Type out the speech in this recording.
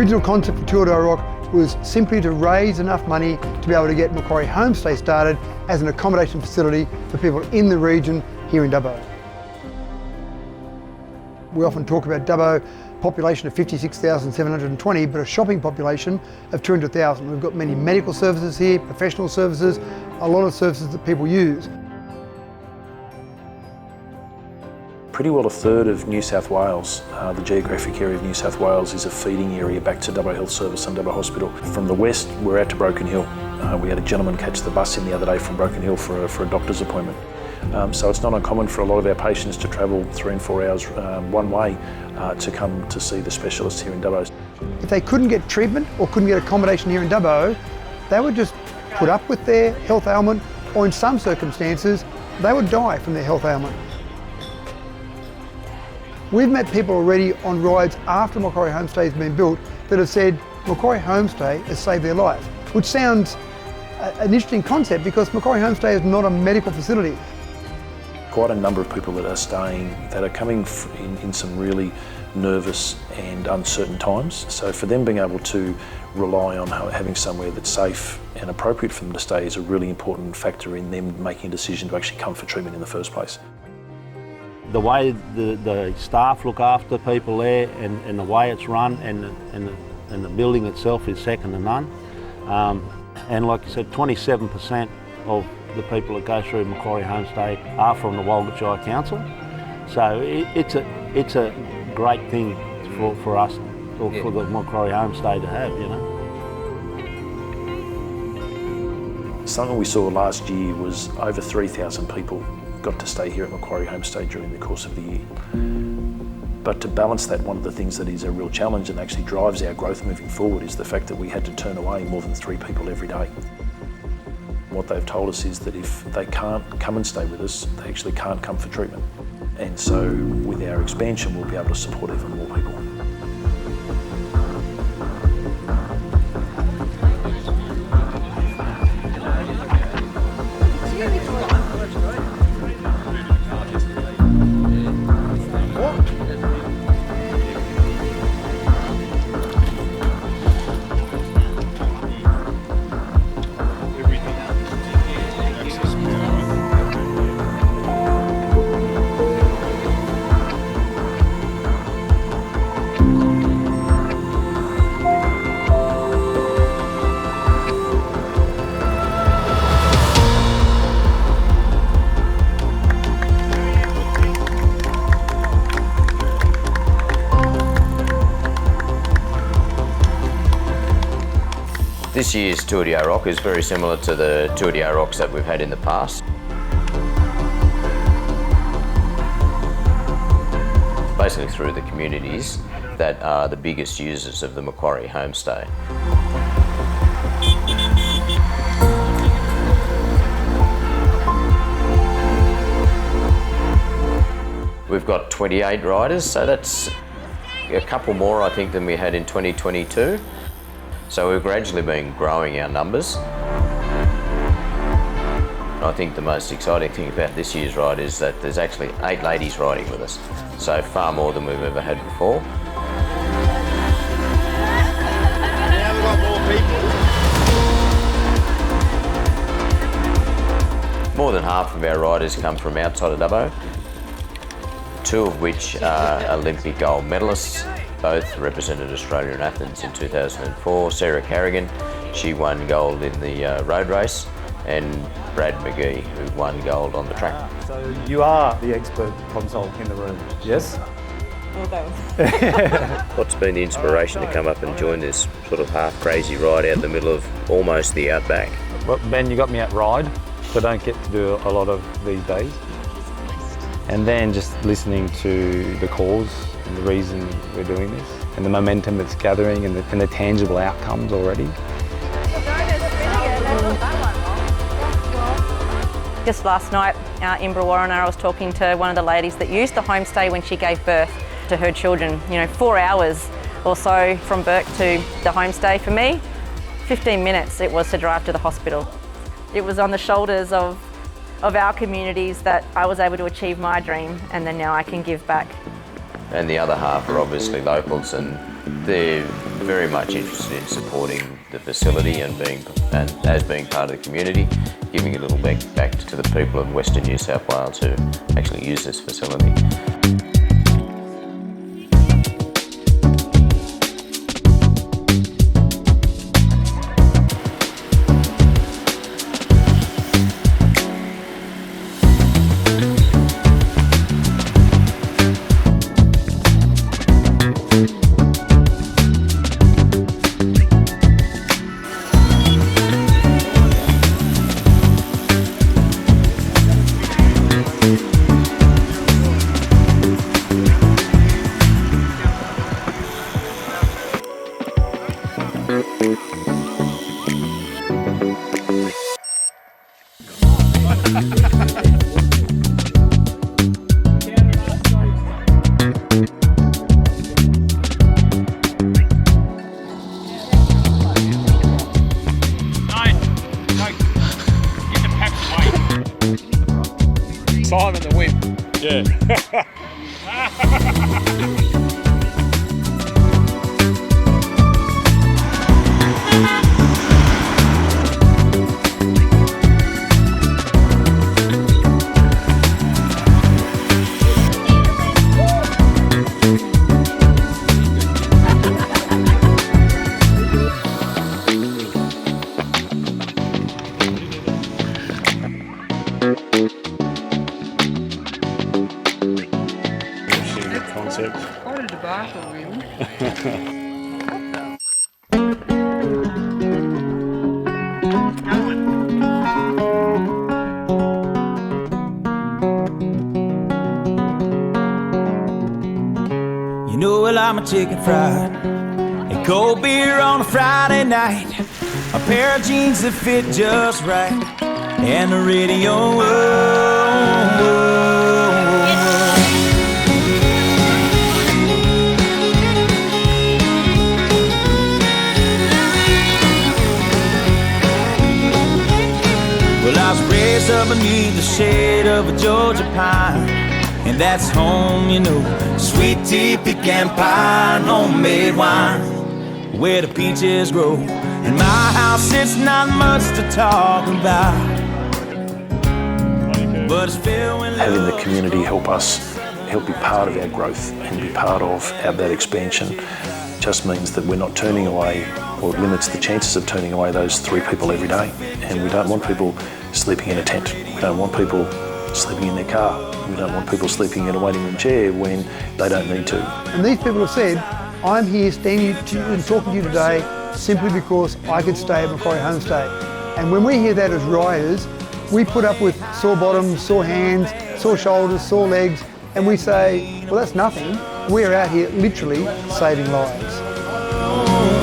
original concept for Tour de OROC was simply to raise enough money to be able to get Macquarie Homestay started as an accommodation facility for people in the region here in Dubbo. We often talk about Dubbo population of 56,720, but a shopping population of 200,000. We've got many medical services here, professional services, a lot of services that people use. Pretty well a third of New South Wales, the geographic area of New South Wales, is a feeding area back to Dubbo Health Service and Dubbo Hospital. From the west, we're out to Broken Hill. We had a gentleman catch the bus in the other day from Broken Hill for a doctor's appointment. So it's not uncommon for a lot of our patients to travel 3 and 4 hours one way to come to see the specialists here in Dubbo. If they couldn't get treatment or couldn't get accommodation here in Dubbo, they would just put up with their health ailment, or in some circumstances, they would die from their health ailment. We've met people already on rides after Macquarie Homestay has been built that have said Macquarie Homestay has saved their life, which sounds an interesting concept because Macquarie Homestay is not a medical facility. Quite a number of people that are staying that are coming in some really nervous and uncertain times. So for them being able to rely on having somewhere that's safe and appropriate for them to stay is a really important factor in them making a decision to actually come for treatment in the first place. The way the staff look after people there and the way it's run and the building itself is second to none. And like I said, 27% of the people that go through Macquarie Homestay are from the Walgett Council. So it's a great thing for us, or for the Macquarie Homestay to have, you know. Something we saw last year was over 3,000 people got to stay here at Macquarie Homestay during the course of the year. But to balance that, one of the things that is a real challenge and actually drives our growth moving forward is the fact that we had to turn away more than 3 people every day. What they've told us is that if they can't come and stay with us, they actually can't come for treatment. And so with our expansion, we'll be able to support even more people. This year's Tour de OROC is very similar to the Tour de OROCs that we've had in the past. Basically through the communities that are the biggest users of the Macquarie Homestay. We've got 28 riders, so that's a couple more I think than we had in 2022. So we've gradually been growing our numbers. I think the most exciting thing about this year's ride is that there's actually 8 ladies riding with us. So far more than we've ever had before. Now we've got more people. More than half of our riders come from outside of Dubbo, 2 of which are Olympic gold medalists. Both represented Australia in Athens in 2004. Sarah Carrigan, she won gold in the road race, and Brad McGee, who won gold on the track. So you are the expert consult in the room, yes? What's been the inspiration to come up and join this sort of half crazy ride out the middle of almost the outback? Well, Ben, you got me at ride, so I don't get to do a lot of these days. And then just listening to the cause and the reason we're doing this, and the momentum that's gathering and the tangible outcomes already. Just last night in Brewarrina, I was talking to one of the ladies that used the homestay when she gave birth to her children. 4 hours or so from Burke to the homestay. For me, 15 minutes it was to drive to the hospital. It was on the shoulders of our communities that I was able to achieve my dream, and then now I can give back. And the other half are obviously locals, and They're very much interested in supporting the facility and as being part of the community, giving a little back to the people of Western New South Wales who actually use this facility. Simon the wimp. Yeah. Concept. Quite a debacle, really. You know well I'm a chicken fried and cold beer on a Friday night, a pair of jeans that fit just right, and the radio. Well, I was raised up beneath the shade of a Georgia pine, and that's home, you know. Sweet tea, pecan pie, and homemade wine, where the peaches grow. In my house, it's not much to talk about, but it's filled with love. Having the community help be part of our growth and be part of that expansion just means that we're not turning away, or it limits the chances of turning away those 3 people every day. And we don't want people sleeping in a tent. We don't want people sleeping in their car. We don't want people sleeping in a waiting room chair when they don't need to. And these people have said, I'm here standing to you and talking to you today simply because I could stay at Macquarie Homestay. And when we hear that as riders, we put up with sore bottoms, sore hands, sore shoulders, sore legs, and we say, well, that's nothing. We're out here literally saving lives.